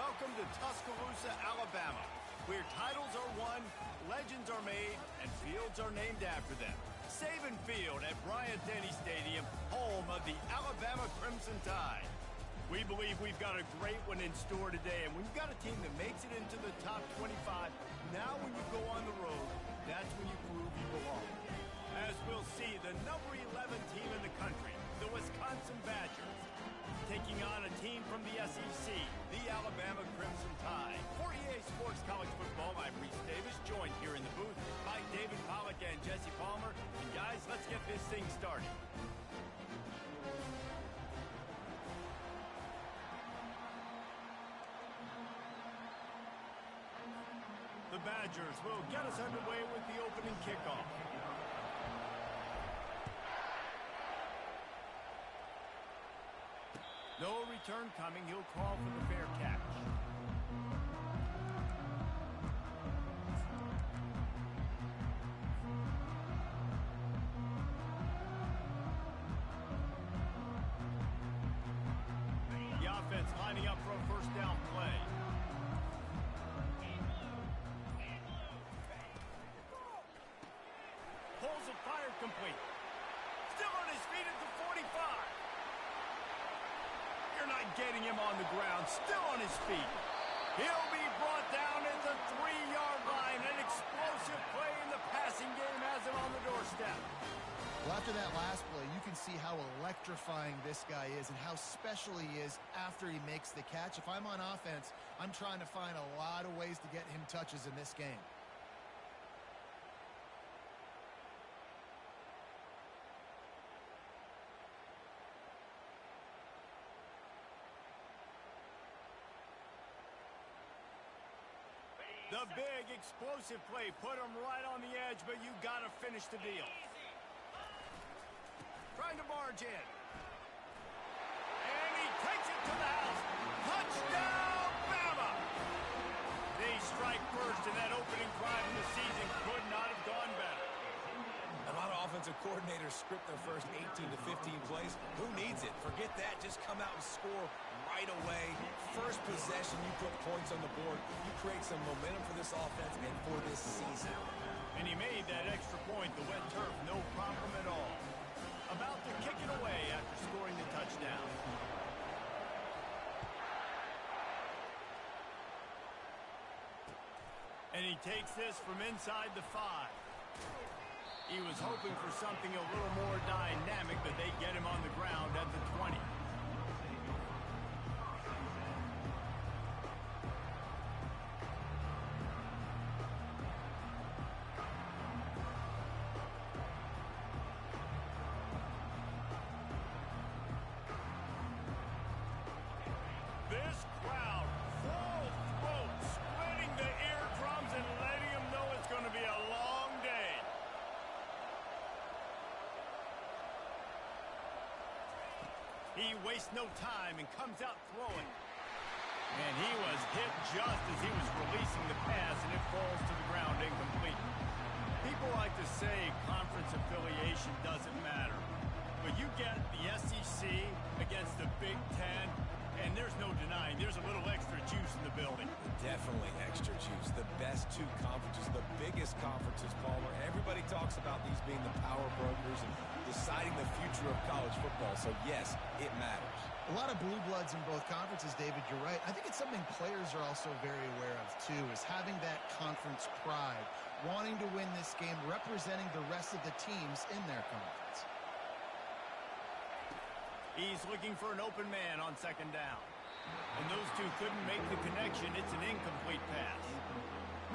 welcome to Tuscaloosa, Alabama, where titles are won, legends are made, and fields are named after them. Saban Field at Bryant-Denny Stadium, home of the Alabama Crimson Tide. We believe we've got a great one in store today, and when you've got a team that makes it into the top 25, now when you go on the road, that's when you prove you belong. As we'll see, the number 11 team in the country, the Wisconsin Badgers, taking on a team from the SEC, the Alabama Crimson Tide. For EA Sports College Football, I'm Reese Davis, joined here in the booth by David Pollack and Jesse Palmer. And guys, let's get this thing started. The Badgers will get us underway with the opening kickoff. No return coming. He'll call for the fair catch. The offense lining up for a first down play. Pulls it, fired complete. Still on his feet at the 45. You're not getting him on the ground. Still on his feet. He'll be brought down at the 3-yard line. An explosive play in the passing game has him on the doorstep. Well, after that last play, you can see how electrifying this guy is and how special he is after he makes the catch. If I'm on offense, I'm trying to find a lot of ways to get him touches in this game. The big explosive play put him right on the edge, but you got to finish the deal. Trying to barge in. And he takes it to the house. Touchdown, Bama! They strike first, and that opening drive of the season could not have gone better. A lot of offensive coordinators script their first 18 to 15 plays. Who needs it? Forget that. Just come out and score right away. First possession, you put points on the board. You create some momentum for this offense and for this season. And he made that extra point, the wet turf, no problem at all. About to kick it away after scoring the touchdown. And he takes this from inside the 5. He was hoping for something a little more dynamic, but they get him on the ground at the 20. This crowd, full throat, splitting the eardrums and letting them know it's going to be a long day. He wastes no time and comes out throwing. And he was hit just as he was releasing the pass, and it falls to the ground incomplete. People like to say conference affiliation doesn't matter. But you get the SEC against the Big Ten, and there's no denying there's a little extra juice in the building. Definitely extra juice. The best two conferences, the biggest conferences, Palmer. Everybody talks about these being the power brokers and deciding the future of college football. So, yes, it matters. A lot of blue bloods in both conferences, David. You're right. I think it's something players are also very aware of, too, is having that conference pride, wanting to win this game, representing the rest of the teams in their conference. He's looking for an open man on second down. And those two couldn't make the connection. It's an incomplete pass.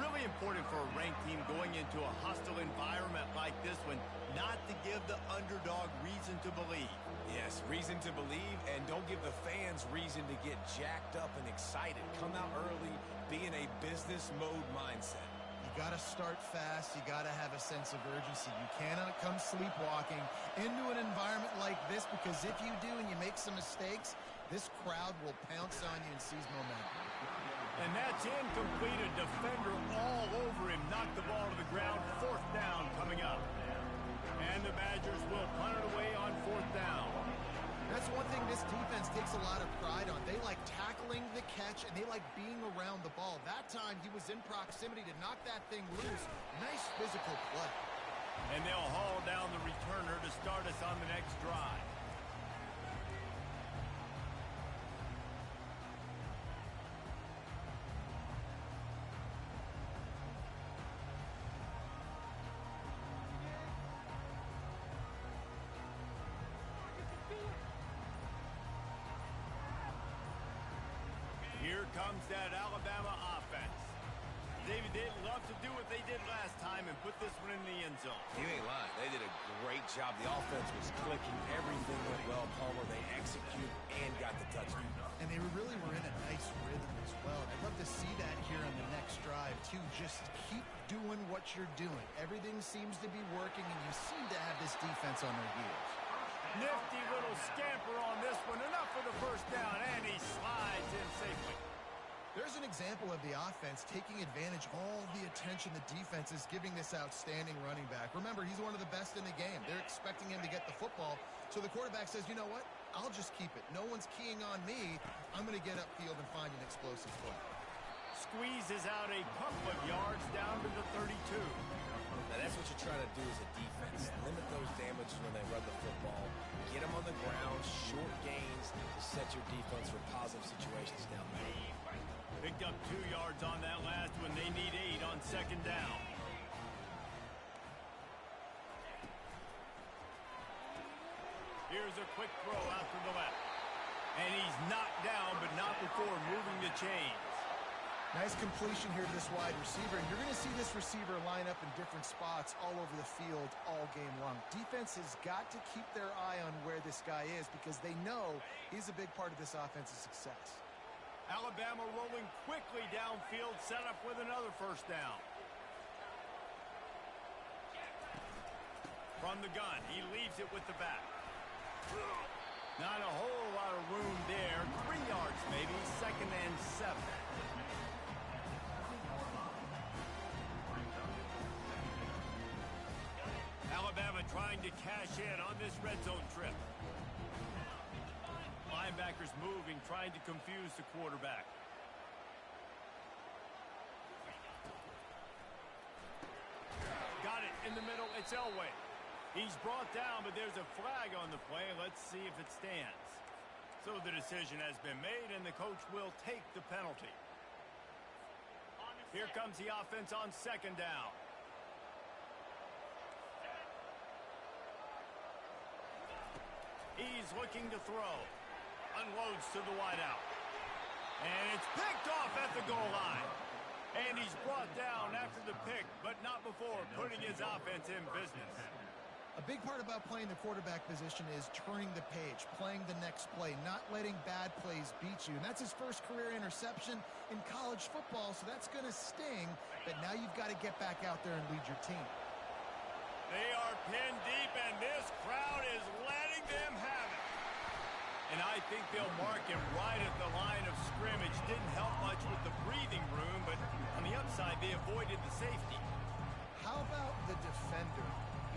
Really important for a ranked team going into a hostile environment like this one, not to give the underdog reason to believe. Yes, reason to believe, and don't give the fans reason to get jacked up and excited. Come out early, be in a business mode mindset. You got to start fast. You got to have a sense of urgency. You cannot come sleepwalking into an environment like this, because if you do and you make some mistakes, this crowd will pounce on you and seize momentum. And that's incomplete. A defender all over him. Knocked the ball to the ground. Fourth down coming up. And the Badgers will punt it away on fourth down. That's one thing this defense takes a lot of pride on. They like tackling the catch, and they like being around the ball. That time, he was in proximity to knock that thing loose. Nice physical play. And they'll haul down the returner to start us on the next drive. Here comes that Alabama offense. David, they'd love to do what they did last time and put this one in the end zone. You ain't lying. They did a great job. The offense was clicking. Everything went well, Palmer. They executed and got the touchdown. And they really were in a nice rhythm as well. And I'd love to see that here on the next drive, too. Just keep doing what you're doing. Everything seems to be working, and you seem to have this defense on their heels. Nifty little scamper on this one. Enough for the first down, and he slides in safely. There's an example of the offense taking advantage of all the attention the defense is giving this outstanding running back. Remember, he's one of the best in the game. They're expecting him to get the football, so the quarterback says, you know what? I'll just keep it. No one's keying on me. I'm going to get upfield and find an explosive play. Squeezes out a couple of yards down to the 32. Now, that's what you're trying to do as a defense. Limit those damages when they run the football. Get them on the ground, short gains to set your defense for positive situations down there. Picked up 2 yards on that last one. They need 8 on second down. Here's a quick throw out to the left. And he's knocked down, but not before moving the chains. Nice completion here to this wide receiver. And you're going to see this receiver line up in different spots all over the field all game long. Defense has got to keep their eye on where this guy is because they know he's a big part of this offense's success. Alabama rolling quickly downfield, set up with another first down. From the gun, he leaves it with the back. Not a whole lot of room there. 3 yards maybe, 2nd and 7. Alabama trying to cash in on this red zone trip. Linebackers moving, trying to confuse the quarterback. Got it in the middle. It's Elway. He's brought down, but there's a flag on the play. Let's see if it stands. So the decision has been made, and the coach will take the penalty. Here comes the offense on second down. He's looking to throw. Unloads to the wideout. And it's picked off at the goal line. And he's brought down after the pick, but not before putting his offense in business. A big part about playing the quarterback position is turning the page, playing the next play, not letting bad plays beat you. And that's his first career interception in college football, so that's going to sting. But now you've got to get back out there and lead your team. They are pinned deep, and this crowd is letting them have it. And I think they'll mark him right at the line of scrimmage. Didn't help much with the breathing room, but on the upside, they avoided the safety. How about the defender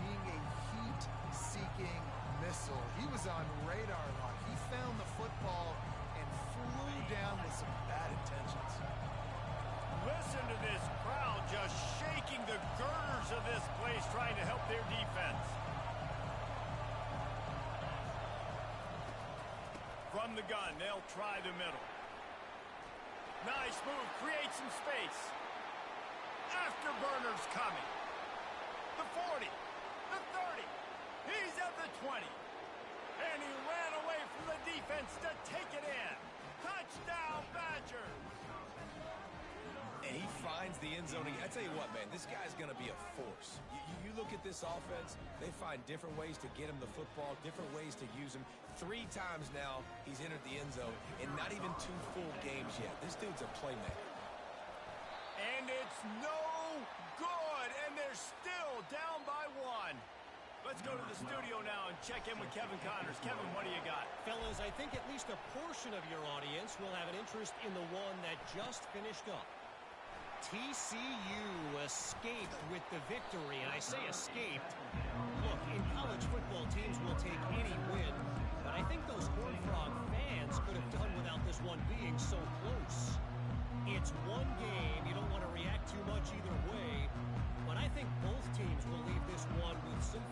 being a heat-seeking missile? He was on radar lock. He found the football and flew down with some bad intentions. Listen to this crowd just shaking the girders of this place, trying to help their defense. From the gun, they'll try the middle. Nice move, create some space. Afterburners coming. The 40, the 30. He's at the 20. And he ran away from the defense to take it in. Touchdown, Badgers. And he finds the end zone. I tell you what, man, this guy's going to be a force. You look at this offense, they find different ways to get him the football, different ways to use him. 3 times now he's entered the end zone, and not even 2 full games yet. This dude's a playmaker. And it's no good, and they're still down by 1. Let's go to the studio now and check in with Kevin Connors. Kevin, what do you got? Fellas, I think at least a portion of your audience will have an interest in the one that just finished up. TCU escaped with the victory, and I say escaped. Look, in college football, teams will take any win, but I think those Horned Frog fans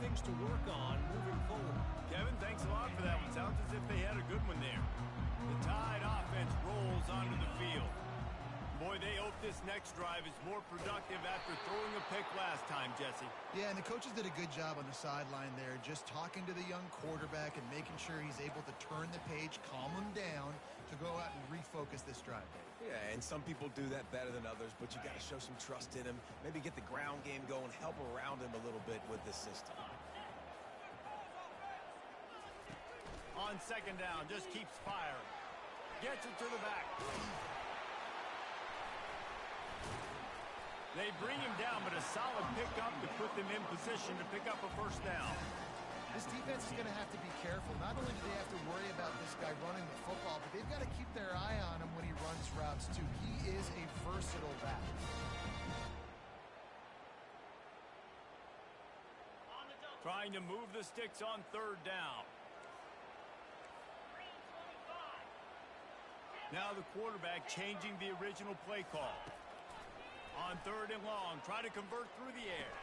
things to work on moving forward. Kevin, thanks a lot for that one. Sounds as if they had a good one there. The Tide offense rolls onto the field. Boy, they hope this next drive is more productive after throwing a pick last time, Jesse. Yeah, and the coaches did a good job on the sideline there, just talking to the young quarterback and making sure he's able to turn the page, calm him down to go out and refocus this drive. Yeah, and some people do that better than others, but you got to show some trust in him. Maybe get the ground game going, help around him a little bit with this system. On second down, just keeps firing. Gets it to the back. They bring him down, but a solid pickup to put them in position to pick up a first down. This defense is going to have to be careful. Not only do they have to worry about this guy running the football, but they've got to keep their eye on him when he runs routes, too. He is a versatile back. Trying to move the sticks on third down. Now the quarterback changing the original play call. On third and long, try to convert through the air.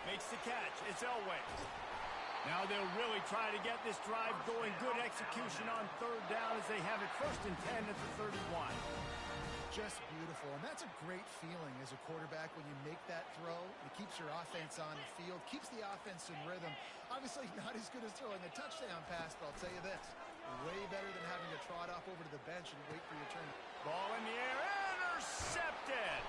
Makes the catch. It's Elway. Now they'll really try to get this drive going. Good execution on third down as they have it first and 10 at the 31. Just beautiful, and that's a great feeling as a quarterback when you make that throw. It keeps your offense on the field, keeps the offense in rhythm. Obviously not as good as throwing a touchdown pass, but I'll tell you this, way better than having to trot off over to the bench and wait for your turn. Ball in the air, intercepted.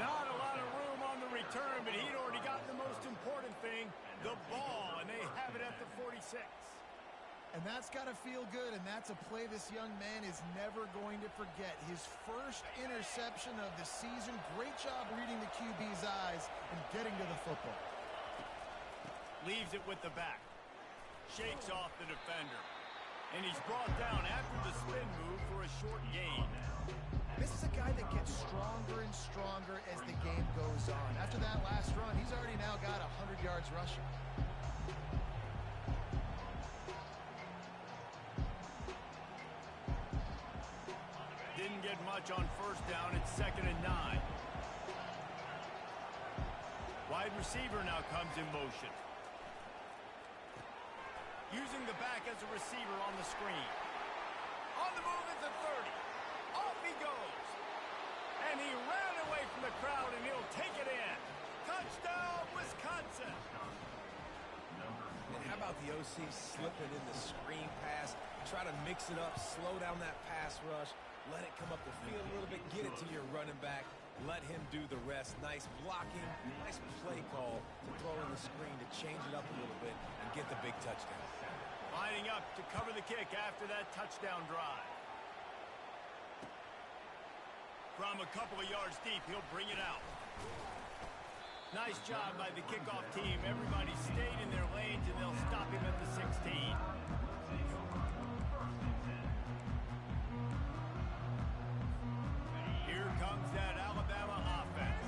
Not a lot of room on the return, but he'd already got the most important thing, the ball, and they have it at the 46. And that's got to feel good, and that's a play this young man is never going to forget. His first interception of the season. Great job reading the QB's eyes and getting to the football. Leaves it with the back. Shakes off the defender. And he's brought down after the spin move for a short gain. This is a guy that gets stronger and stronger as the game goes on. After that last run, he's already now got 100 yards rushing. Didn't get much on first down. It's second and 9. Wide receiver now comes in motion. Using the back as a receiver on the screen. On the move at the 30. Off he goes. And he ran away from the crowd, and he'll take it in. Touchdown, Wisconsin. And how about the OC slipping in the screen pass? Try to mix it up, slow down that pass rush, let it come up the field a little bit, get it to your running back, let him do the rest. Nice blocking, nice play call to throw in the screen to change it up a little bit and get the big touchdown. Lining up to cover the kick after that touchdown drive. From a couple of yards deep, he'll bring it out. Nice job by the kickoff team. Everybody stayed in their lanes, and they'll stop him at the 16. Here comes that Alabama offense.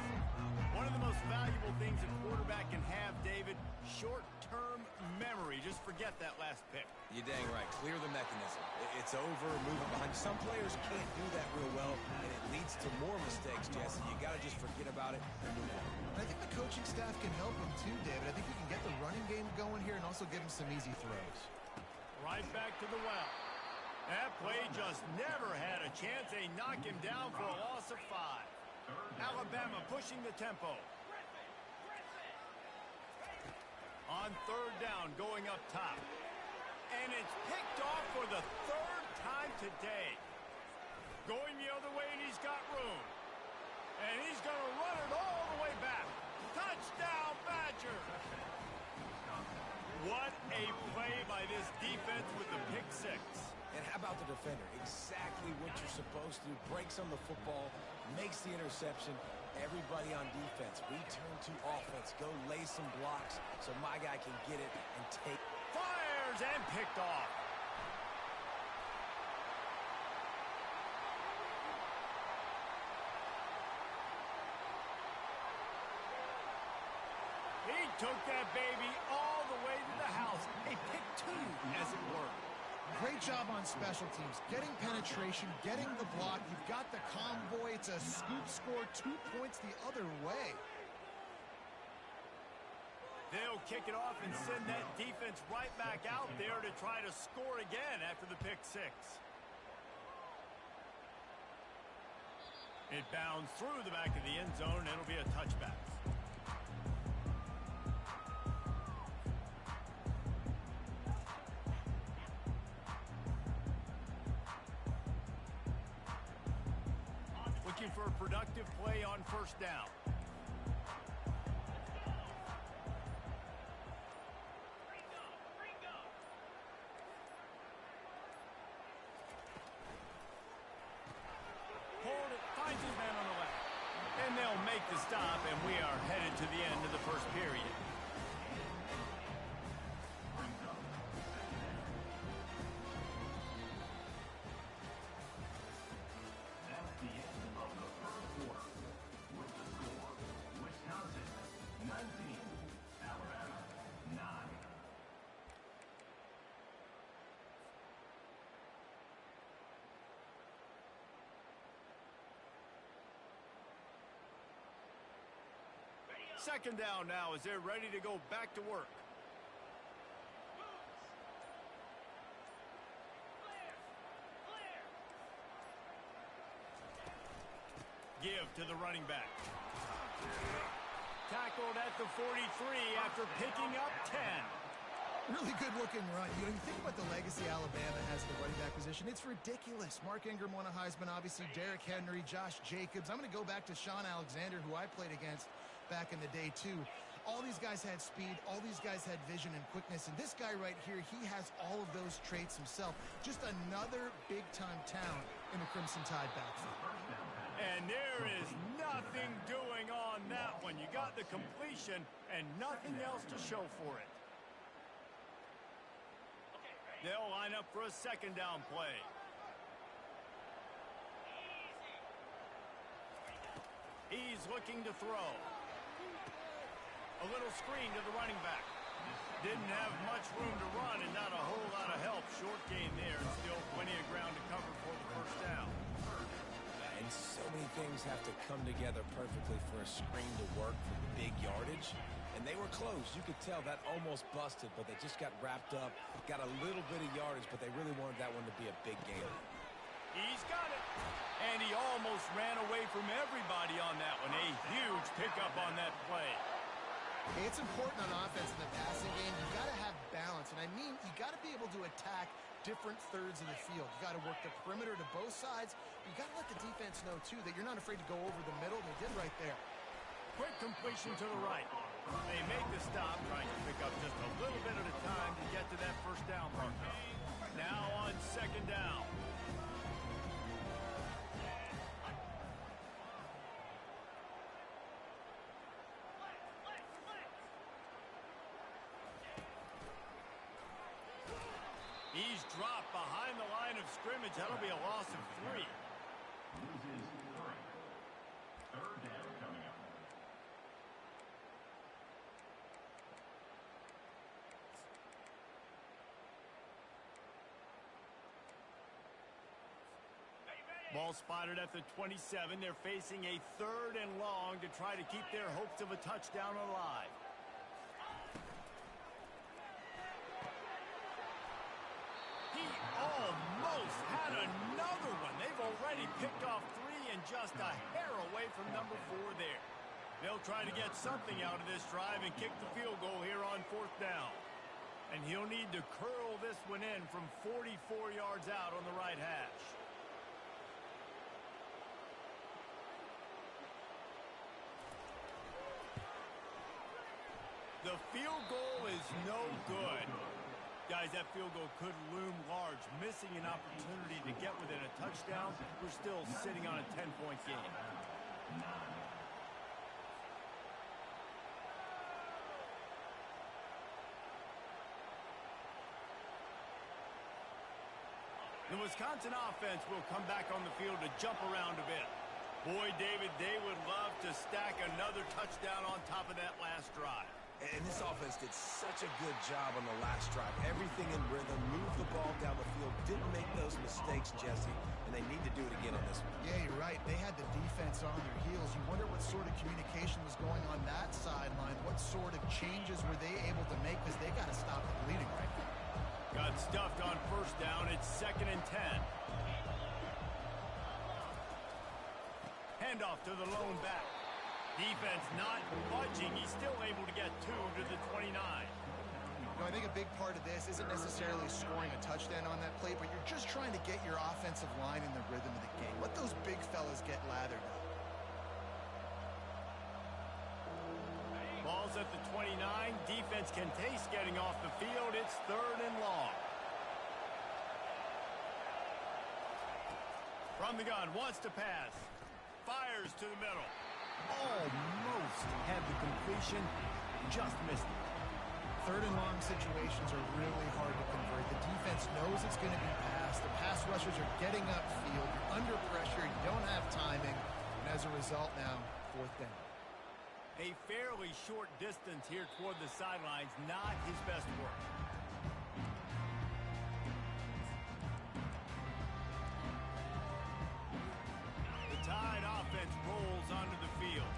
One of the most valuable things a quarterback can have, David, short-term memory. Just forget that last pick. You're dang right. Clear the mechanism. It's over, moving behind. Some players can't do that real well, and it leads to more mistakes, Jesse. You got to just forget about it and move on. I think the coaching staff can help him too, David. I think we can get the running game going here and also give him some easy throws. Right back to the well. That play just never had a chance. They knock him down for a loss of 5. Alabama pushing the tempo. On third down, going up top. And it's picked off for the 3rd time today. Going the other way, and he's got room. And he's going to run it all the way back. Touchdown, Badger! What a play by this defense with the pick 6. And how about the defender? Exactly what you're supposed to do. Breaks on the football, makes the interception. Everybody on defense, return to offense. Go lay some blocks so my guy can get it and take. Fires and picked off. He took that baby all the way to the house. A pick 2, as it were. Great job on special teams. Getting penetration, getting the block. You've got the convoy. It's a scoop score, 2 points the other way. They'll They'll kick it off and send that defense right back out there to try to score again after the pick six. It bounds through the back of the end zone, and it'll be a touchback. Looking for a productive play on first down. Finds his man on the left. And they'll make the stop, and we are headed to the end of the first period. That's the end of the first quarter. With the score, Wisconsin 19, Alabama 9. Second down now as they're ready to go back to work. Give to the running back. Tackled at the 43 after picking up 10. Really good-looking run. You think about the legacy Alabama has in the running back position. It's ridiculous. Mark Ingram won a Heisman, obviously. Derrick Henry, Josh Jacobs. I'm going to go back to Sean Alexander, who I played against back in the day, too. All these guys had speed. All these guys had vision and quickness. And this guy right here, he has all of those traits himself. Just another big-time talent in the Crimson Tide backfield. And there is nothing doing on that one. You got the completion and nothing else to show for it. They'll line up for a second down play. He's looking to throw. A little screen to the running back. Didn't have much room to run and not a whole lot of help. Short gain there. Still plenty of ground to cover for the first down. And so many things have to come together perfectly for a screen to work for big yardage. And they were close. You could tell that almost busted, but they just got wrapped up, got a little bit of yardage, but they really wanted that one to be a big game. He's got it. And he almost ran away from everybody on that one. A huge pickup on that play. It's important on offense in the passing game. You got to have balance. And I mean, you got to be able to attack different thirds of the field. You got to work the perimeter to both sides. You got to let the defense know, too, that you're not afraid to go over the middle. They did right there. Quick completion to the right. They make the stop, trying to pick up just a little bit at a time to get to that first down marker. Now on second down. He's dropped behind the line of scrimmage. That'll be a loss of 3. Loses 3. Third down coming up. Ball spotted at the 27. They're facing a 3rd and long to try to keep their hopes of a touchdown alive. He almost had another one. They've already picked off 3 and just a hair away from number 4 there. They'll try to get something out of this drive and kick the field goal here on 4th down. And he'll need to curl this one in from 44 yards out on the right hash. The field goal is no good. Guys, that field goal could loom large. Missing an opportunity to get within a touchdown. We're still sitting on a 10-point game. The Wisconsin offense will come back on the field to jump around a bit. Boy, David, they would love to stack another touchdown on top of that last drive. And this offense did such a good job on the last drive. Everything in rhythm, moved the ball down the field, didn't make those mistakes, Jesse, and they need to do it again on this one. Yeah, you're right. They had the defense on their heels. You wonder what sort of communication was going on that sideline. What sort of changes were they able to make, because they got to stop the bleeding right now. Got stuffed on first down. It's 2nd and 10. Handoff to the lone back. Defense not budging. He's still able to get 2 to the 29. You know, I think a big part of this isn't necessarily scoring a touchdown on that play, but you're just trying to get your offensive line in the rhythm of the game. Let those big fellas get lathered up. Ball's at the 29. Defense can taste getting off the field. It's 3rd and long. From the gun, wants to pass. Fires to the middle. Almost had the completion. Just missed it. 3rd and long situations are really hard to convert. The defense knows it's going to be passed. The pass rushers are getting upfield. You're under pressure. You don't have timing. And as a result now, 4th down. A fairly short distance here toward the sidelines. Not his best work. The Tide offense rolls onto the field.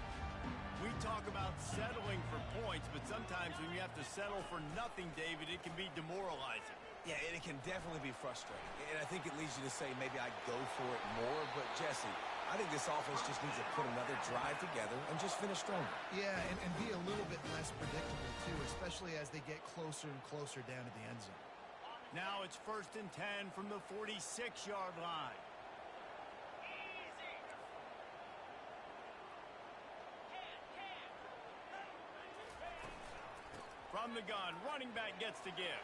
We talk about settling for points, but sometimes when you have to settle for nothing, David, it can be demoralizing. Yeah, and it can definitely be frustrating. And I think it leads you to say maybe I go for it more. But, Jesse, I think this offense just needs to put another drive together and just finish stronger. Yeah, and be a little bit less predictable, too, especially as they get closer and closer down to the end zone. Now it's 1st and 10 from the 46-yard line. From the gun, running back gets to give.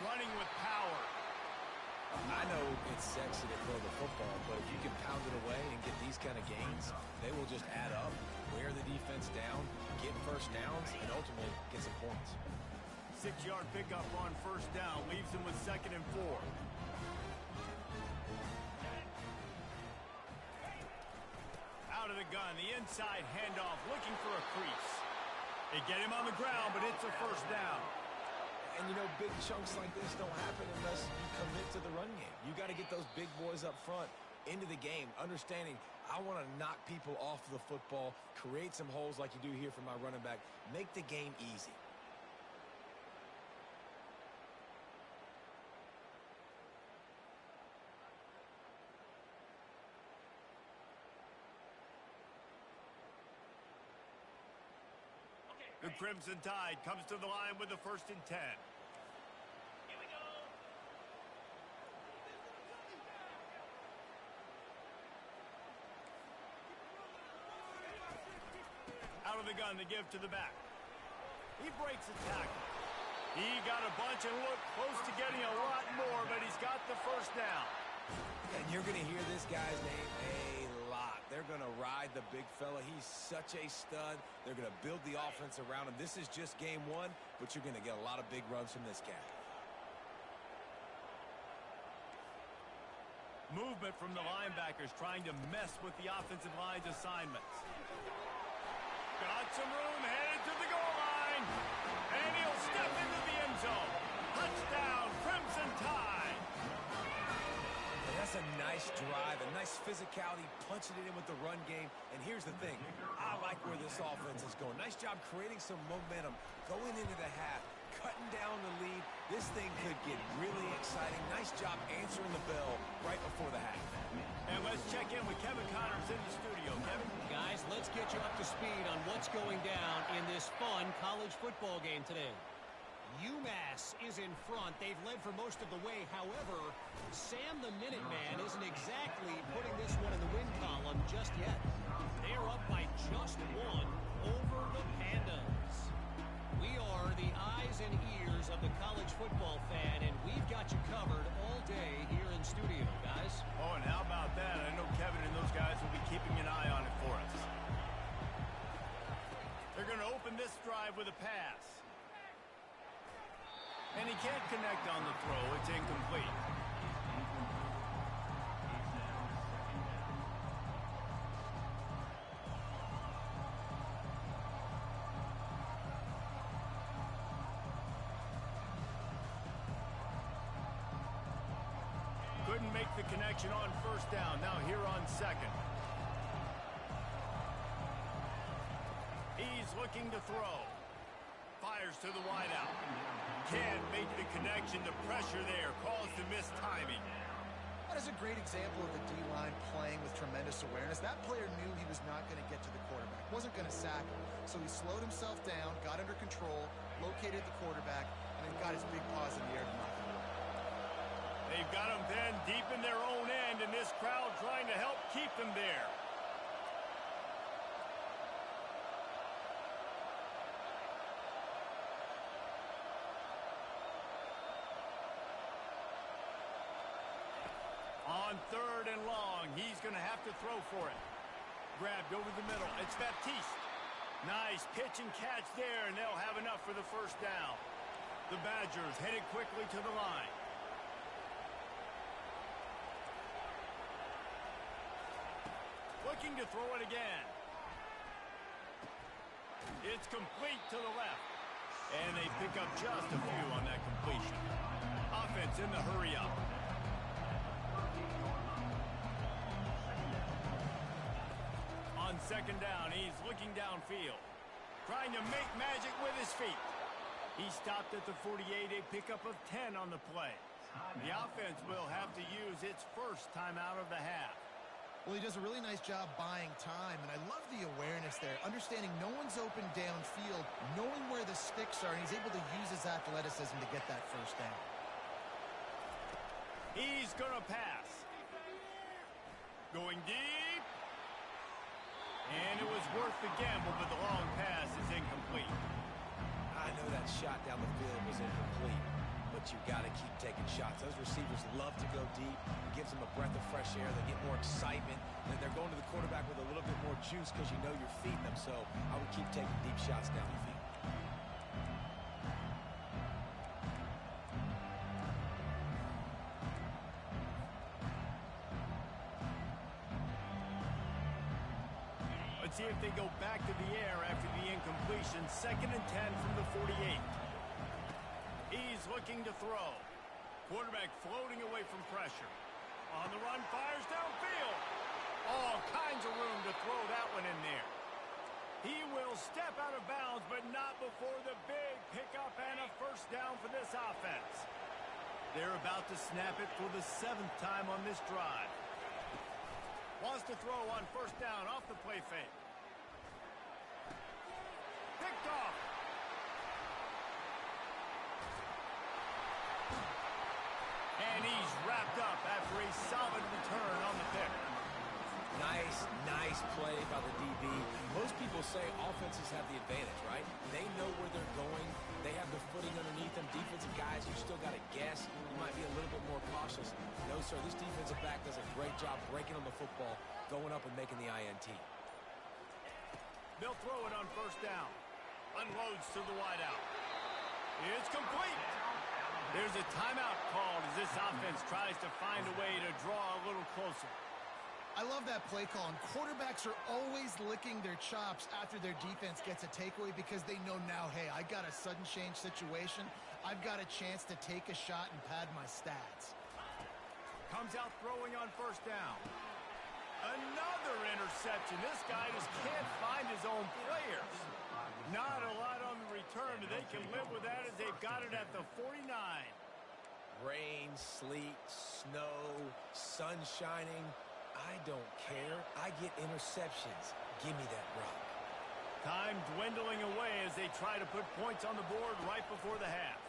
Running with power. I know it's sexy to throw the football, but if you can pound it away and get these kind of gains, they will just add up, wear the defense down, get first downs, and ultimately get some points. 6-yard pickup on first down leaves him with 2nd and 4. Out of the gun, the inside handoff, looking for a crease. They get him on the ground, but it's a first down. And, you know, big chunks like this don't happen unless you commit to the run game. You got to get those big boys up front into the game, understanding I want to knock people off the football, create some holes like you do here for my running back, make the game easy. The Crimson Tide comes to the line with the 1st and 10. Here we go. Out of the gun, the give to the back. He breaks a tackle. He got a bunch and looked close to getting a lot more, but he's got the first down. And you're going to hear this guy's name a lot. They're going to ride the big fella. He's such a stud. They're going to build the offense around him. This is just game 1, but you're going to get a lot of big runs from this guy. Movement from the linebackers trying to mess with the offensive line's assignments. Got some room, headed to the goal line. And he'll step into the end zone. Touchdown, Crimson Tide. And that's a nice drive, a nice physicality, punching it in with the run game. And here's the thing. I like where this offense is going. Nice job creating some momentum, going into the half, cutting down the lead. This thing could get really exciting. Nice job answering the bell right before the half. And let's check in with Kevin Connors in the studio. Kevin? Guys, let's get you up to speed on what's going down in this fun college football game today. UMass is in front. They've led for most of the way. However, Sam the Minuteman isn't exactly putting this one in the win column just yet. They are up by just 1 over the Pandas. We are the eyes and ears of the college football fan, and we've got you covered all day here in studio, guys. Oh, and how about that? I know Kevin and those guys will be keeping an eye on it for us. They're going to open this drive with a pass. And he can't connect on the throw. It's incomplete. Couldn't make the connection on first down. Now here on second. He's looking to throw. Fires to the wideout. Can't make the connection. The pressure there caused the missed timing. That is a great example of the D-line playing with tremendous awareness. That player knew he was not going to get to the quarterback. Wasn't going to sack him. So he slowed himself down, got under control, located the quarterback, and then got his big paws in the air to knock him away. They've got them then deep in their own end, and this crowd trying to help keep them there. On third and long, he's going to have to throw for it. Grabbed over the middle. It's Baptiste. Nice pitch and catch there, and they'll have enough for the first down. The Badgers headed quickly to the line. Looking to throw it again. It's complete to the left. And they pick up just a few on that completion. Offense in the hurry-up. On second down, he's looking downfield. Trying to make magic with his feet. He stopped at the 48, a pickup of 10 on the play. The offense will have to use its first timeout of the half. Well, he does a really nice job buying time, and I love the awareness there. Understanding no one's open downfield, knowing where the sticks are, and he's able to use his athleticism to get that first down. He's going to pass. Going deep. And it was worth the gamble, but the long pass is incomplete. I know that shot down the field was incomplete, but you got to keep taking shots. Those receivers love to go deep. It gives them a breath of fresh air. They get more excitement. And they're going to the quarterback with a little bit more juice because you know you're feeding them. So I would keep taking deep shots down the field. See if they go back to the air after the incompletion. Second and 10 from the 48. He's looking to throw. Quarterback floating away from pressure. On the run, fires downfield. All kinds of room to throw that one in there. He will step out of bounds, but not before the big pickup and a first down for this offense. They're about to snap it for the 7th time on this drive. Wants to throw on first down off the play fake. Picked off. And he's wrapped up after a solid return on the pick. Nice play by the DB. Most people say offenses have the advantage, right? They know where they're going. They have the footing underneath them. Defensive guys, you still got to guess. You might be a little bit more cautious. No, sir, this defensive back does a great job breaking on the football, going up and making the INT. They'll throw it on first down. Unloads to the wideout. It's complete. There's a timeout called as this offense tries to find a way to draw a little closer. I love that play call, and quarterbacks are always licking their chops after their defense gets a takeaway because they know now, hey, I got a sudden change situation. I've got a chance to take a shot and pad my stats. Comes out throwing on first down. Another interception. This guy just can't find his own players. Not a lot on the return, but they can live with that as they've got it at the 49. Rain, sleet, snow, sun shining. I don't care. I get interceptions. Give me that rock. Time dwindling away as they try to put points on the board right before the half.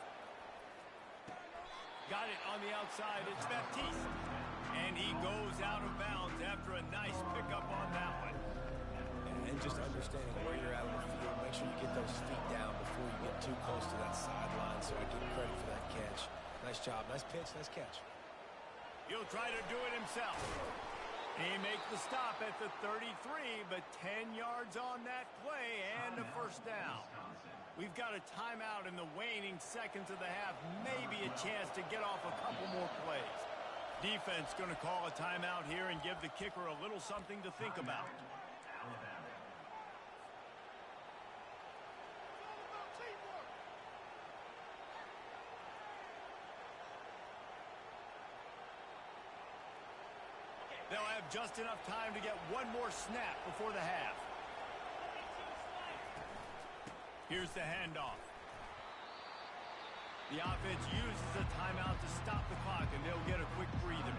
Got it on the outside. It's Baptiste. And he goes out of bounds after a nice pickup on that one. And just understanding where you're at on the field, make sure you get those feet down before you get too close to that sideline, so I give credit for that catch. Nice job. Nice pitch. Nice catch. He'll try to do it himself. He makes the stop at the 33, but 10 yards on that play and a first down. We've got a timeout in the waning seconds of the half. Maybe a chance to get off a couple more plays. Defense going to call a timeout here and give the kicker a little something to think about. They'll have just enough time to get one more snap before the half. Here's the handoff. The offense uses a timeout to stop the clock, and they'll get a quick breather.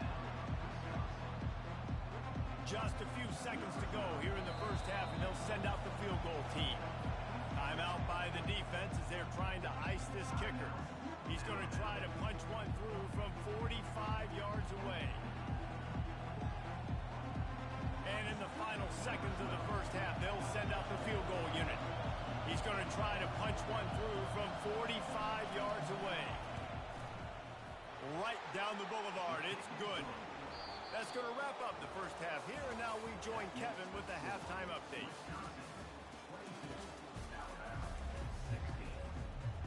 Just a few seconds to go here in the first half, and they'll send out the field goal team. Timeout by the defense as they're trying to ice this kicker. He's going to try to punch one through from 45 yards away. And in the final seconds of the first half, they'll send out the field goal unit. He's going to try to punch one through from 45 yards away. Right down the boulevard. It's good. That's going to wrap up the first half here, and now we join Kevin with the halftime update.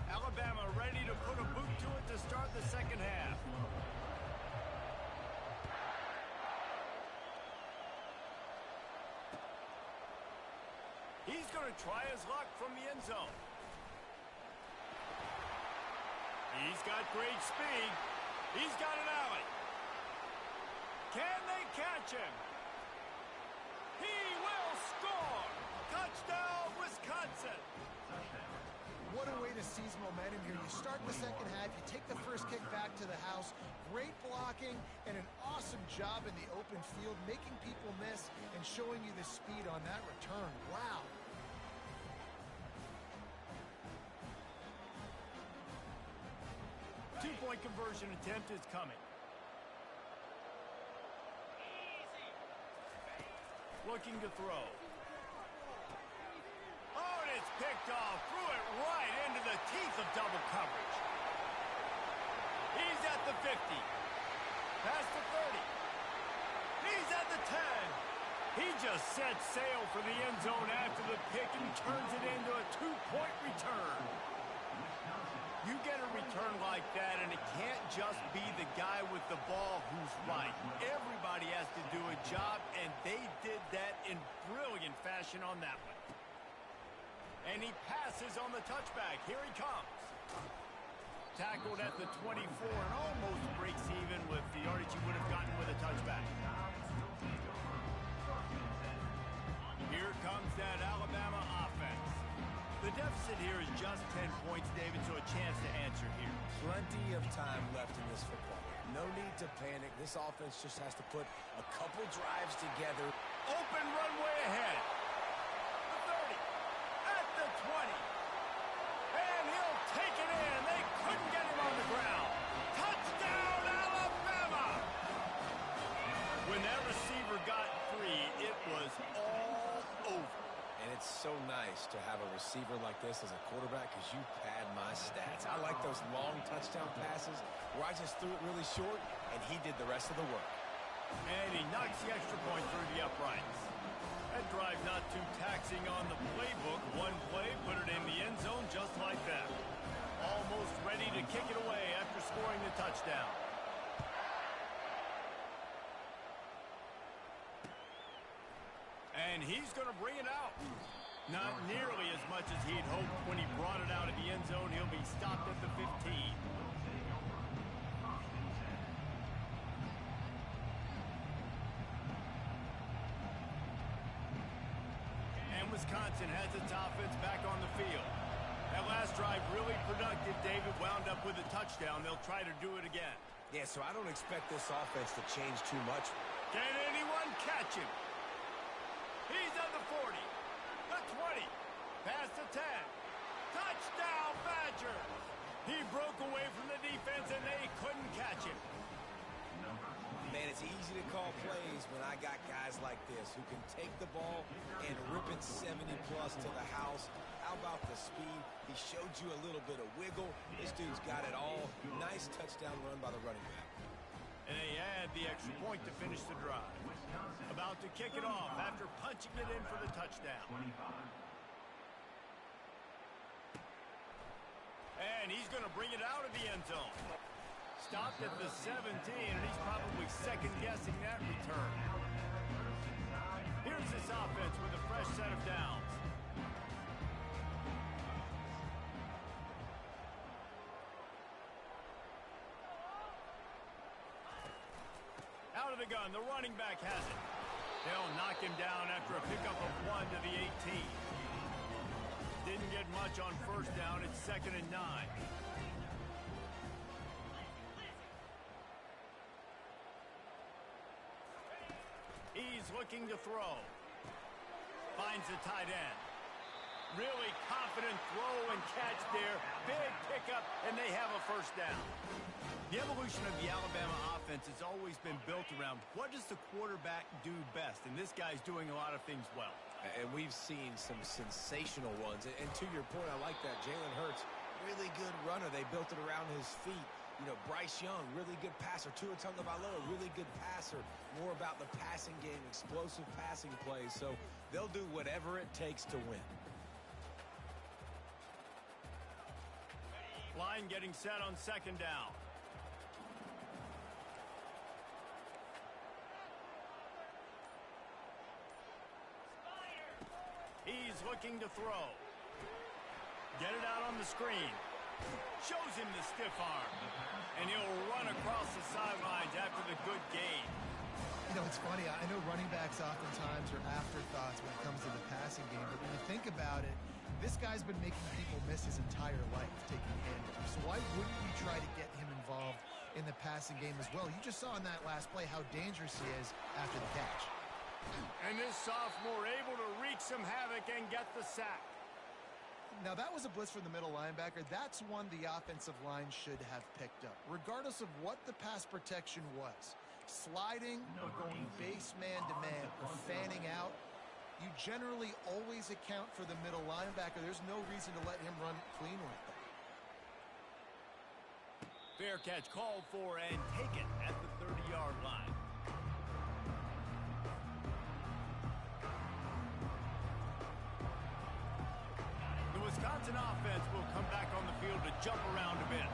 Alabama ready to put a boot to it to start the second half. He's going to try his luck from the end zone. He's got great speed. He's got an alley. Can they catch him? He will score! Touchdown, Wisconsin! What a way to seize momentum here. You start the second half, you take the first kick back to the house, great blocking, and an awesome job in the open field, making people miss and showing you the speed on that return. Wow. Two-point conversion attempt is coming. Looking to throw. Oh, and it's picked off. Threw it right into the teeth of double coverage. He's at the 50. Past the 30. He's at the 10. He just set sail for the end zone after the pick and turns it into a two-point return. You get a return like that, and it can't just be the guy with the ball who's right. Everybody has to do a job, and they did that in brilliant fashion on that one. And he passes on the touchback. Here he comes. Tackled at the 24 and almost breaks even with the yardage he would have gotten with a touchback. Here comes that Alabama offense. The deficit here is just 10 points, David, so a chance to answer here. Plenty of time left in this football game. No need to panic. This offense just has to put a couple drives together. Open runway ahead. The 30. At the 20. And he'll take it in. They couldn't get him on the ground. Touchdown, Alabama! When that receiver got free, it was all over. And it's so nice to have a receiver like this as a quarterback because you pad my stats. I like those long touchdown passes where I just threw it really short and he did the rest of the work. And he knocks the extra point through the uprights. That drive not too taxing on the playbook. One play, put it in the end zone just like that. Almost ready to kick it away after scoring the touchdown. And he's going to bring it out. Not nearly as much as he'd hoped when he brought it out of the end zone. He'll be stopped at the 15. And Wisconsin has its offense back on the field. That last drive really productive. David wound up with a touchdown. They'll try to do it again. Yeah, so I don't expect this offense to change too much. Can anyone catch him? He's at the 40, the 20, past the 10. Touchdown, Badger! He broke away from the defense, and they couldn't catch him. Man, it's easy to call plays when I got guys like this who can take the ball and rip it 70-plus to the house. How about the speed? He showed you a little bit of wiggle. This dude's got it all. Nice touchdown run by the running back. And they add the extra point to finish the drive. About to kick it off after punching it in for the touchdown. And he's going to bring it out of the end zone. Stopped at the 17, and he's probably second-guessing that return. Here's this offense with a fresh set of downs. Out of the gun. The running back has it. They'll knock him down after a pickup of 1 to the 18. Didn't get much on first down. It's 2nd and 9. He's looking to throw. Finds the tight end. Really confident throw and catch there. Big pickup, and they have a first down. The evolution of the Alabama offense has always been built around what does the quarterback do best, and this guy's doing a lot of things well. And we've seen some sensational ones. And to your point, I like that. Jalen Hurts, really good runner. They built it around his feet. You know, Bryce Young, really good passer. Tua Tagovailoa, really good passer. More about the passing game, explosive passing plays. So they'll do whatever it takes to win. Line getting set on 2nd down. He's looking to throw. Get it out on the screen. Shows him the stiff arm. And he'll run across the sidelines after the good gain. You know, it's funny. I know running backs oftentimes are afterthoughts when it comes to the passing game. But when you think about it, this guy's been making people miss his entire life taking handoffs. So why wouldn't you try to get him involved in the passing game as well? You just saw in that last play how dangerous he is after the catch. And this sophomore able to wreak some havoc and get the sack. Now, that was a blitz from the middle linebacker. That's one the offensive line should have picked up, regardless of what the pass protection was. Sliding or going base man-to-man or fanning out, you generally always account for the middle linebacker. There's no reason to let him run clean like that. Fair catch called for and taken at the 30-yard line. The Wisconsin offense will come back on the field to jump around a bit.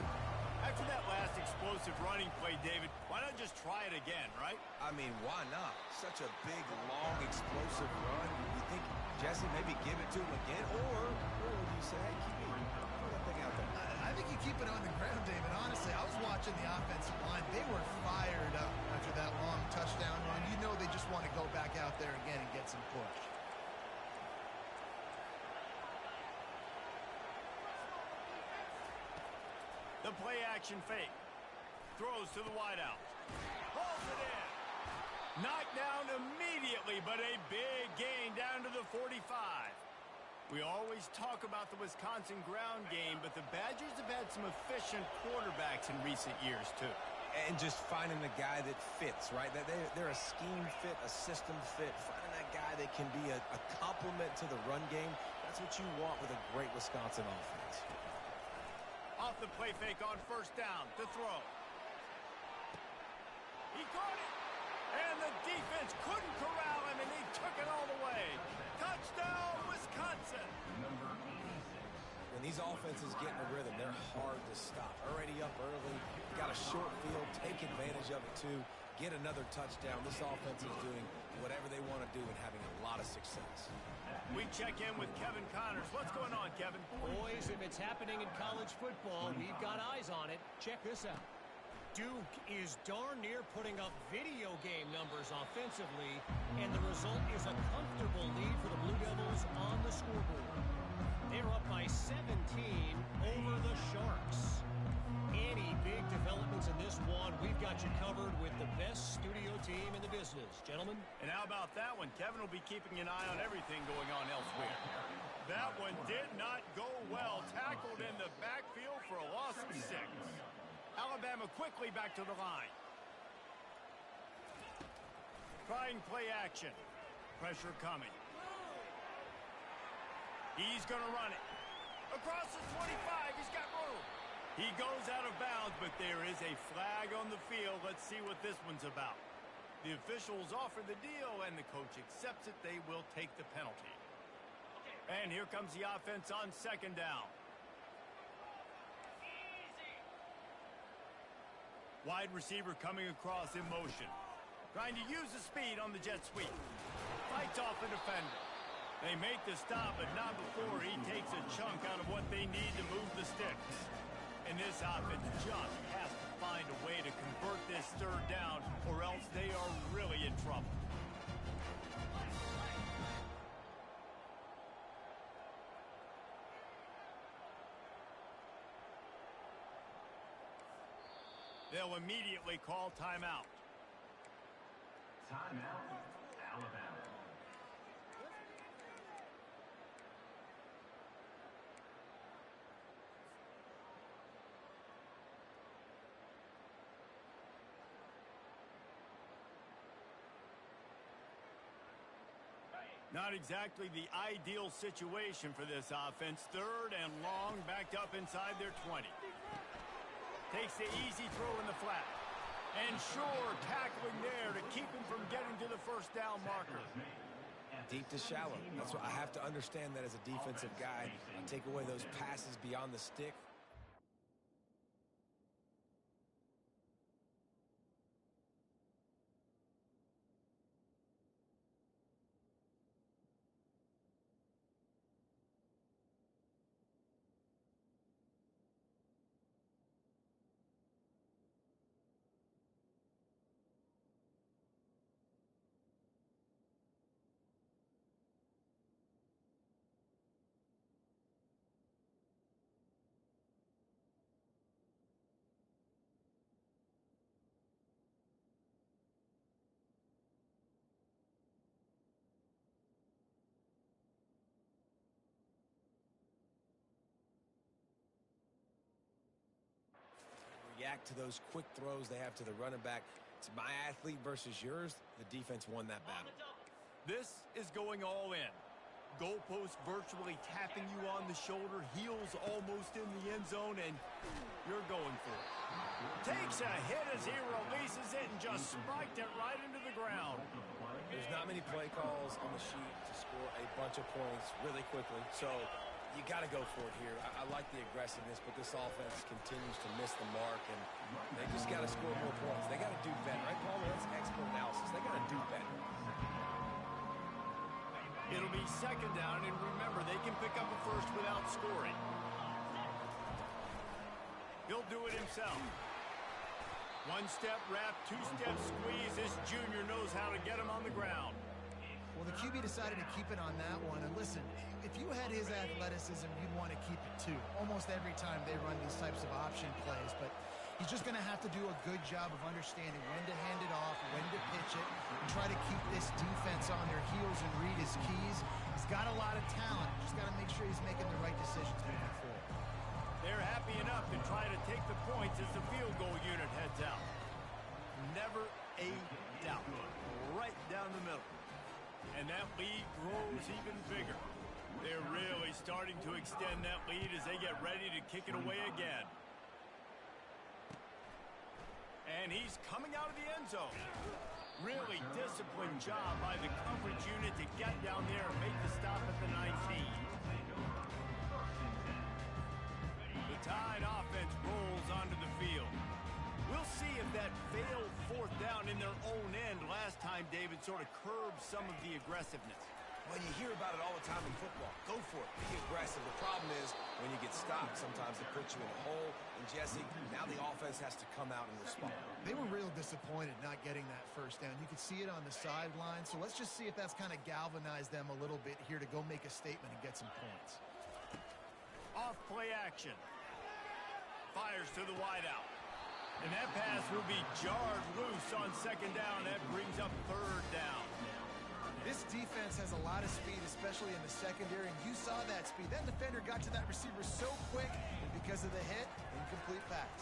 After that last explosive running play, David, why not just try it again, right? I mean, why not? Such a big, long, explosive run. You think, Jesse, maybe give it to him again? Or would you say, hey, keep it, throw that thing out there? I think you keep it on the ground, David. Honestly, I was watching the offensive line. They were fired up after that long touchdown run. You know they just want to go back out there again and get some push. The play action fake. Throws to the wideout. Pulls it in. Knocked down immediately, but a big gain down to the 45. We always talk about the Wisconsin ground game, but the Badgers have had some efficient quarterbacks in recent years, too. And just finding the guy that fits, right? They're a scheme fit, a system fit. Finding that guy that can be a complement to the run game. That's what you want with a great Wisconsin offense. Off the play fake on first down to throw. He caught it. And the defense couldn't corral him, and they took it all the way. Touchdown, Wisconsin. When these offenses get in a rhythm, they're hard to stop. Already up early, got a short field, take advantage of it too, get another touchdown. This offense is doing whatever they want to do and having a lot of success. We check in with Kevin Connors. What's going on, Kevin? Boys, if it's happening in college football, we've got eyes on it. Check this out. Duke is darn near putting up video game numbers offensively, and the result is a comfortable lead for the Blue Devils on the scoreboard. They're up by 17 over the Sharks. Any big developments in this one, we've got you covered with the best studio team in the business. Gentlemen? And how about that one? Kevin will be keeping an eye on everything going on elsewhere. That one did not go well. Tackled in the backfield for a loss of 6. Alabama quickly back to the line. Trying play action. Pressure coming. He's going to run it. Across the 25. He's got room. He goes out of bounds, but there is a flag on the field. Let's see what this one's about. The officials offer the deal, and the coach accepts it. They will take the penalty. And here comes the offense on second down. Wide receiver coming across in motion. Trying to use the speed on the jet sweep. Fights off a defender. They make the stop, but not before he takes a chunk out of what they need to move the sticks. And this offense just has to find a way to convert this third down, or else they are really in trouble. They'll immediately call timeout. Timeout, Alabama. Not exactly the ideal situation for this offense. Third and long, backed up inside their 20. Takes the easy throw in the flat. And sure, tackling there to keep him from getting to the first down marker. Deep to shallow. That's what I have to understand that as a defensive guy. Take away those passes beyond the stick. React to those quick throws they have to the running back. It's my athlete versus yours. The defense won that battle. This is going all in. Goalpost virtually tapping you on the shoulder, heels almost in the end zone, and you're going for it. Takes a hit as he releases it and just spiked it right into the ground. There's not many play calls on the sheet to score a bunch of points really quickly, so you got to go for it here. I like the aggressiveness, but this offense continues to miss the mark, and they just got to score more points. They got to do better, right, Paul? That's expert analysis. They got to do better. It'll be second down, and remember, they can pick up a first without scoring. He'll do it himself. One-step wrap, two-step squeeze. This junior knows how to get him on the ground. Well, the QB decided to keep it on that one. And listen, if you had his athleticism, you'd want to keep it too. Almost every time they run these types of option plays. But he's just going to have to do a good job of understanding when to hand it off, when to pitch it, and try to keep this defense on their heels and read his keys. He's got a lot of talent. Just got to make sure he's making the right decisions moving forward. They're happy enough to try to take the points as the field goal unit heads out. Never a doubt. Right down the middle. And that lead grows even bigger. They're really starting to extend that lead as they get ready to kick it away again. And he's coming out of the end zone. Really disciplined job by the coverage unit to get down there and make the stop at the 19. The Tide offense rolls onto the field. We'll see if that failed fourth down in their own end last time, David, sort of curbed some of the aggressiveness. Well, you hear about it all the time in football. Go for it. Be aggressive. The problem is when you get stopped, sometimes it puts you in a hole. And, Jesse, now the offense has to come out and respond. They were real disappointed not getting that first down. You could see it on the sideline. So let's just see if that's kind of galvanized them a little bit here to go make a statement and get some points. Off play action. Fires to the wideout. And that pass will be jarred loose on second down. That brings up third down. This defense has a lot of speed, especially in the secondary, and you saw that speed. That defender got to that receiver so quick, and because of the hit, incomplete pass.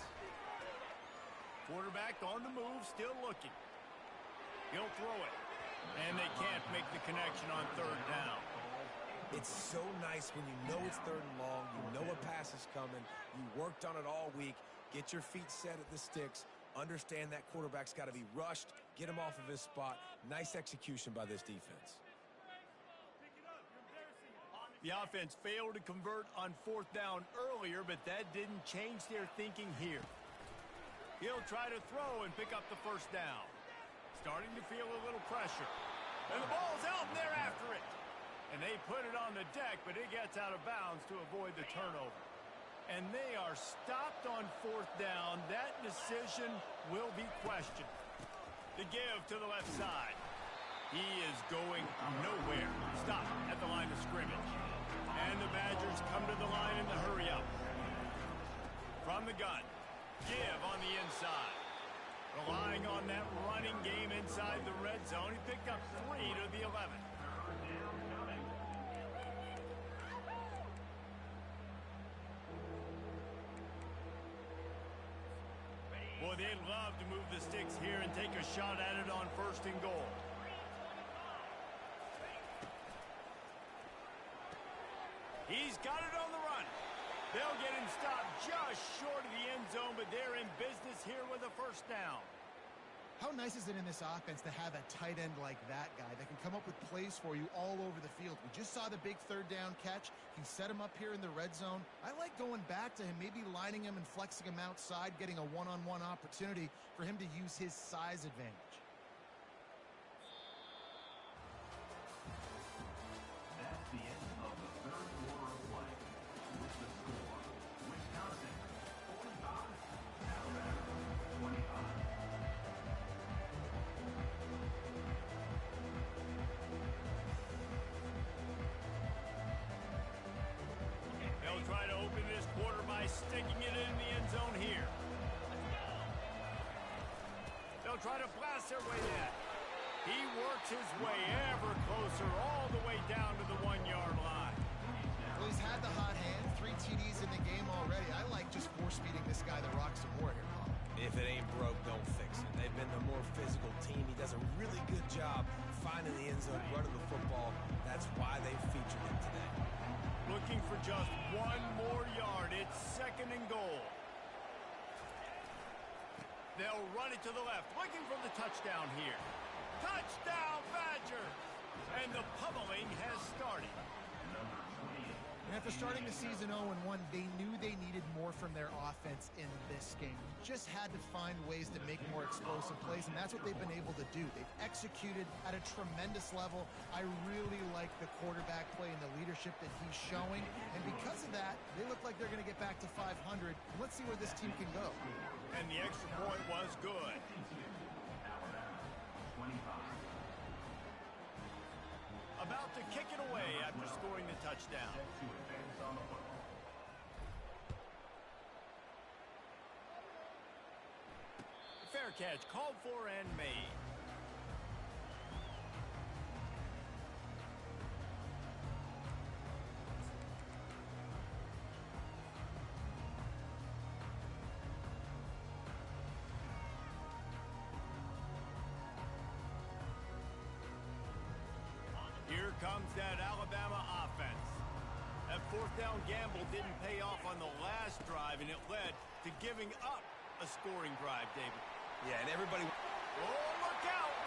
Quarterback on the move, still looking. He'll throw it. And they can't make the connection on third down. It's so nice when you know it's third and long, you know a pass is coming, you worked on it all week, get your feet set at the sticks, understand that quarterback's got to be rushed, get him off of his spot. Nice execution by this defense. The offense failed to convert on fourth down earlier, but that didn't change their thinking here. He'll try to throw and pick up the first down. Starting to feel a little pressure. And the ball's out, and they're after it. And they put it on the deck, but it gets out of bounds to avoid the turnover. And they are stopped on fourth down. That decision will be questioned. The give to the left side. He is going nowhere. Stop at the line of scrimmage. And the Badgers come to the line in the hurry up. From the gun. Give on the inside. Relying on that running game inside the red zone. He picked up 3 to the 11. Boy, they'd love to move the sticks here and take a shot at it on 1st and goal. He's got it on the run. They'll get him stopped just short of the end zone, but they're in business here with a 1st down. How nice is it in this offense to have a tight end like that guy that can come up with plays for you all over the field? We just saw the big 3rd down catch. He set him up here in the red zone. I like going back to him, maybe lining him and flexing him outside, getting a one-on-one opportunity for him to use his size advantage. That's the end of the 3rd quarter of play. With the score, Wisconsin 45, Alabama 25. They'll try to open this quarter by sticking it in the end zone here. They'll try to blast their way in. He works his way ever closer all the way down to the 1-yard line. Well, he's had the hot hand, 3 TDs in the game already. I like just force-feeding this guy the rock some more here, Paul. If it ain't broke, don't fix it. They've been the more physical team. He does a really good job finding the end zone, running the football. That's why they featured him today. Looking for just 1 more yard. It's 2nd and goal. They'll run it to the left, looking for the touchdown here. Touchdown, Badger! And the pummeling has started. And after starting the season 0-1, they knew they needed more from their offense in this game. Just had to find ways to make more explosive plays, and that's what they've been able to do. They've executed at a tremendous level. I really like the quarterback play and the leadership that he's showing. And because of that, they look like they're going to get back to 500. Let's see where this team can go. And the extra point was good. About to kick it away after scoring the touchdown. Fair catch called for and made. Here comes that Alabama offense. That 4th down gamble didn't pay off on the last drive, and it led to giving up a scoring drive, David. Yeah, and everybody... Oh, look out!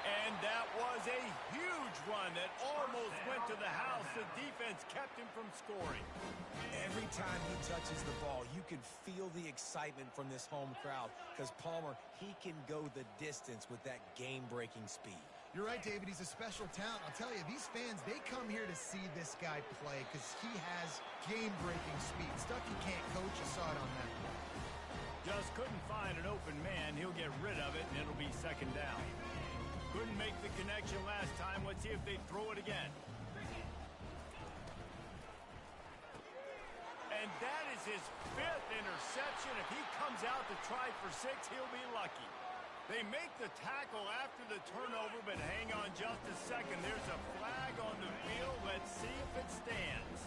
And that was a huge run that almost went to the house. The defense kept him from scoring. Every time he touches the ball, you can feel the excitement from this home crowd because Palmer, he can go the distance with that game-breaking speed. You're right, David. He's a special talent. I'll tell you, these fans, they come here to see this guy play because he has game-breaking speed. Stuff you can't coach. You saw it on that play. Just couldn't find an open man. He'll get rid of it, and it'll be 2nd down. Couldn't make the connection last time. Let's see if they throw it again. And that is his 5th interception. If he comes out to try for 6, he'll be lucky. They make the tackle after the turnover, but hang on just a second. There's a flag on the field. Let's see if it stands.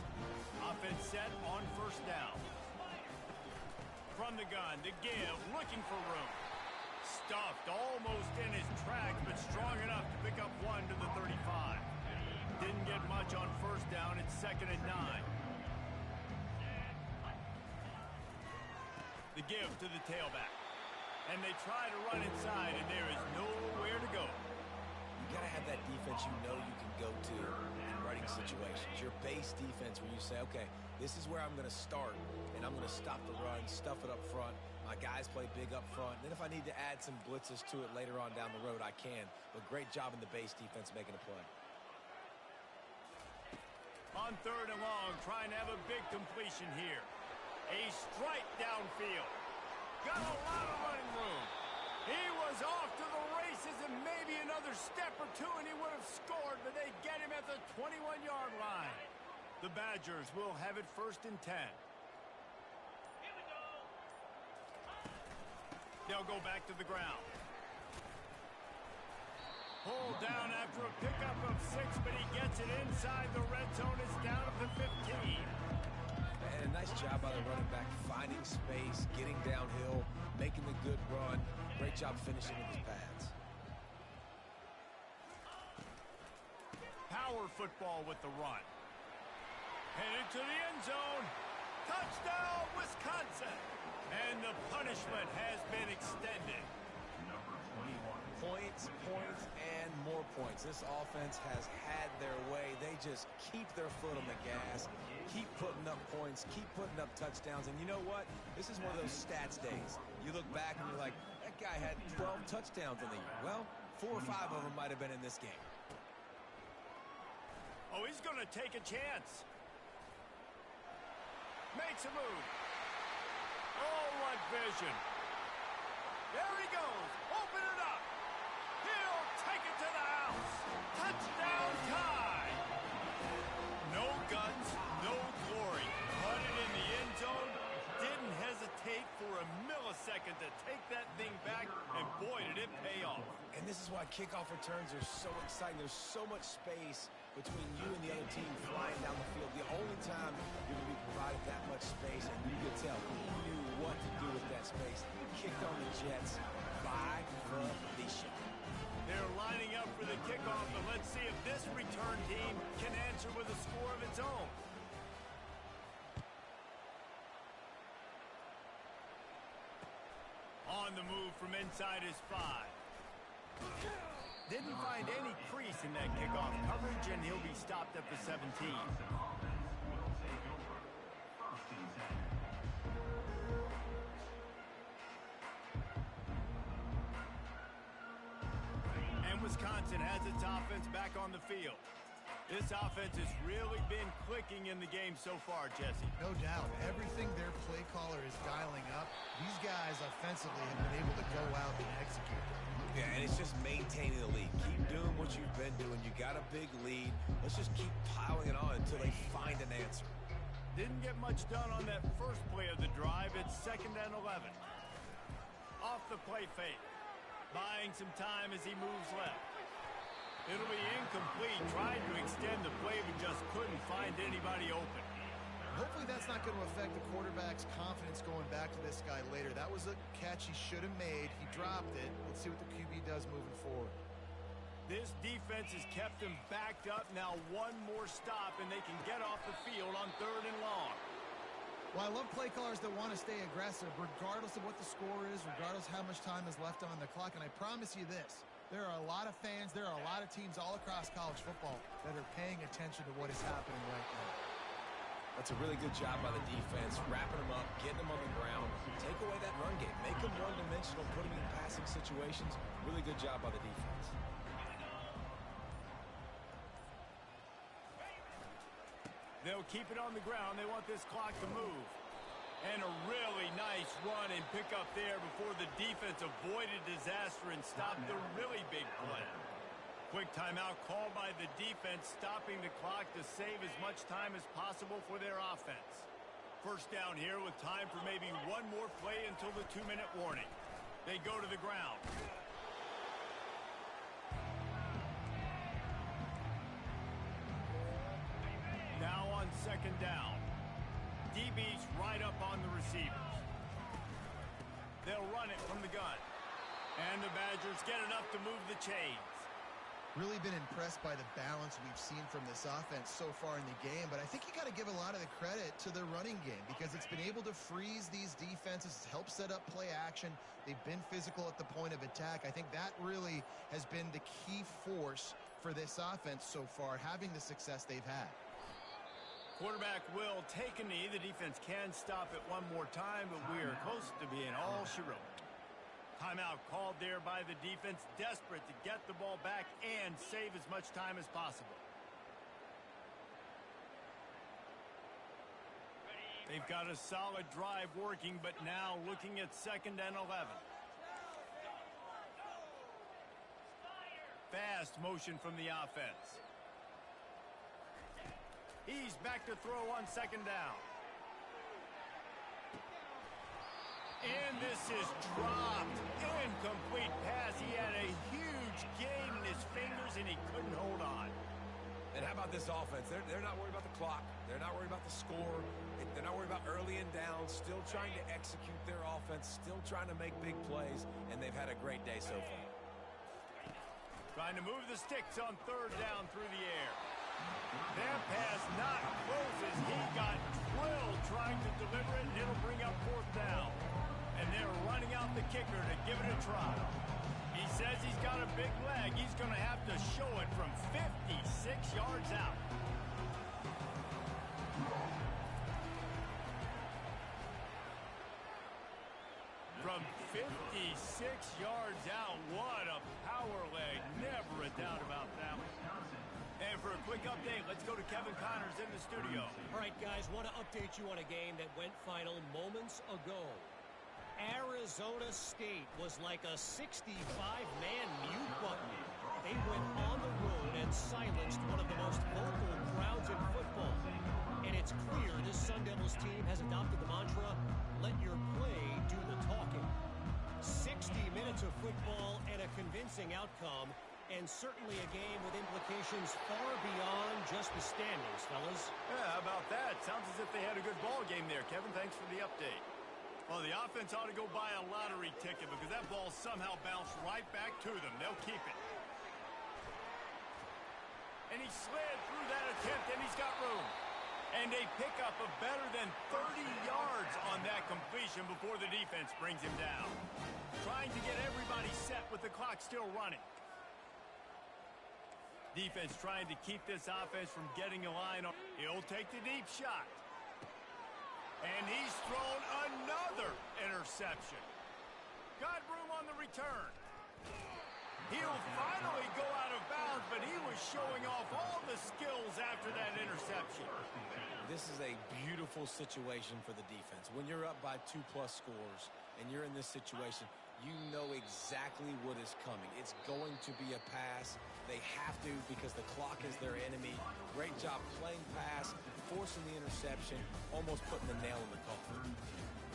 Offense set on 1st down. From the gun, to give, looking for room. Stuffed almost in his tracks, but strong enough to pick up 1 to the 35. Didn't get much on 1st down. It's 2nd and 9. The give to the tailback. And they try to run inside, and there is nowhere to go. You got to have that defense you know you can go to in running situations. Your base defense where you say, okay, this is where I'm going to start, and I'm going to stop the run, stuff it up front. My guys play big up front. Then if I need to add some blitzes to it later on down the road, I can. But great job in the base defense making a play. On 3rd and long, trying to have a big completion here. A strike downfield. Got a lot of running room. He was was off to the races and maybe another step or two and he would have scored, but they get him at the 21-yard line. The Badgers will have it 1st and 10. They'll go back to the ground. Pulled down after a pickup of 6, but he gets it inside the red zone. It's down at the 15. And a nice job by the running back, finding space, getting downhill, making the good run. Great job finishing with his pads. Power football with the run. Headed to the end zone. Touchdown, Wisconsin. And the punishment has been extended. Number 21. Points, points, and more points. This offense has had their way. They just keep their foot on the gas, keep putting up points, keep putting up touchdowns. And you know what? This is one of those stats days. You look back and you're like, that guy had 12 touchdowns in the year. Well, 4 or 5 of them might have been in this game. Oh, he's going to take a chance. Makes a move. Oh, what vision. There he goes. Open it up. He'll take it to the house. Touchdown time. No guts, no glory. Put it in the end zone. Didn't hesitate for a millisecond to take that thing back, and boy, did it pay off. And this is why kickoff returns are so exciting. There's so much space between you and the other team flying down the field. The only time you're going to be provided that much space, and you can tell he knew what to do with that space. Kicked on the Jets by the shot. They're lining up for the kickoff, but let's see if this return team can answer with a score of its own. On the move from inside his 5. Didn't find any crease in that kickoff coverage, and he'll be stopped at the 17. Wisconsin offense will take over. 1st and 10. And Wisconsin has its offense back on the field. This offense has really been clicking in the game so far, Jesse. No doubt. Everything their play caller is dialing up, these guys offensively have been able to go out and execute. Yeah, and it's just maintaining the lead. Keep doing what you've been doing. You got a big lead. Let's just keep piling it on until they find an answer. Didn't get much done on that first play of the drive. It's 2nd and 11. Off the play fake. Buying some time as he moves left. It'll be incomplete. Tried to extend the play, but just couldn't find anybody open. Hopefully that's not going to affect the quarterback's confidence going back to this guy later. That was a catch he should have made. He dropped it. Let's see what the QB does moving forward. This defense has kept them backed up. Now one more stop, and they can get off the field on 3rd and long. Well, I love play callers that want to stay aggressive, regardless of what the score is, regardless how much time is left on the clock. And I promise you this, there are a lot of fans, there are a lot of teams all across college football that are paying attention to what is happening right now. That's a really good job by the defense, wrapping them up, getting them on the ground. Take away that run game. Make them one-dimensional, put them in passing situations. Really good job by the defense. They'll keep it on the ground. They want this clock to move. And a really nice run and pick up there before the defense avoided disaster and stopped the really big play. Quick timeout called by the defense, stopping the clock to save as much time as possible for their offense. First down here with time for maybe one more play until the 2-minute warning. They go to the ground. Now on 2nd down. DB's right up on the receivers. They'll run it from the gun. And the Badgers get enough to move the chains. Really been impressed by the balance we've seen from this offense so far in the game, but I think you got to give a lot of the credit to their running game because it's been able to freeze these defenses, help set up play action. They've been physical at the point of attack. I think that really has been the key force for this offense so far, having the success they've had. Quarterback will take a knee. The defense can stop it one more time, but we are close to being all she wrote. Timeout called there by the defense, desperate to get the ball back and save as much time as possible. They've got a solid drive working, but now looking at 2nd and 11. fast motion from the offense. He's back to throw on second down. And this is dropped. Incomplete pass. He had a huge gain in his fingers, and he couldn't hold on. And how about this offense? They're not worried about the clock. They're not worried about the score. They're not worried about early and down. Still trying to execute their offense. Still trying to make big plays. And they've had a great day so far. Trying to move the sticks on third down through the air. That pass not close as he got drilled trying to deliver it, and it'll bring up fourth down. And they're running out the kicker to give it a try. He says he's got a big leg. He's going to have to show it from 56 yards out. From 56 yards out, what a power leg. Never a doubt about that one. And for a quick update, let's go to Kevin Connors in the studio. All right, guys, want to update you on a game that went final moments ago. Arizona State was like a 65-man mute button. They went on the road and silenced one of the most vocal crowds in football. And it's clear this Sun Devils team has adopted the mantra, let your play do the talking. 60 minutes of football and a convincing outcome, and certainly a game with implications far beyond just the standings, fellas. Yeah, how about that? Sounds as if they had a good ball game there, Kevin. Thanks for the update. Well, the offense ought to go buy a lottery ticket because that ball somehow bounced right back to them. They'll keep it. And he slid through that attempt, and he's got room. And a pickup of better than 30 yards on that completion before the defense brings him down. Trying to get everybody set with the clock still running. Defense trying to keep this offense from getting a line on. He'll take the deep shot. And he's thrown another interception. Got room on the return. He'll finally go out of bounds, but he was showing off all the skills after that interception. This is a beautiful situation for the defense. When you're up by 2+ scores and you're in this situation, you know exactly what is coming. It's going to be a pass. They have to because the clock is their enemy. Great job playing pass, forcing the interception, almost putting the nail in the coffin.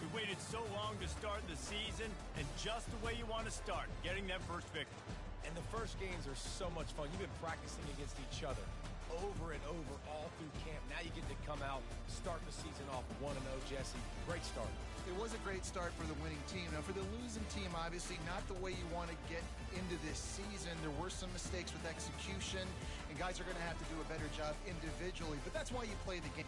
We waited so long to start the season, and just the way you want to start, getting that first victory. And the first games are so much fun. You've been practicing against each other over and over all through camp. Now you get to come out, start the season off 1-0, Jesse. Great start. It was a great start for the winning team. Now, for the losing team, obviously not the way you want to get into this season. There were some mistakes with execution, and guys are going to have to do a better job individually, but that's why you play the game.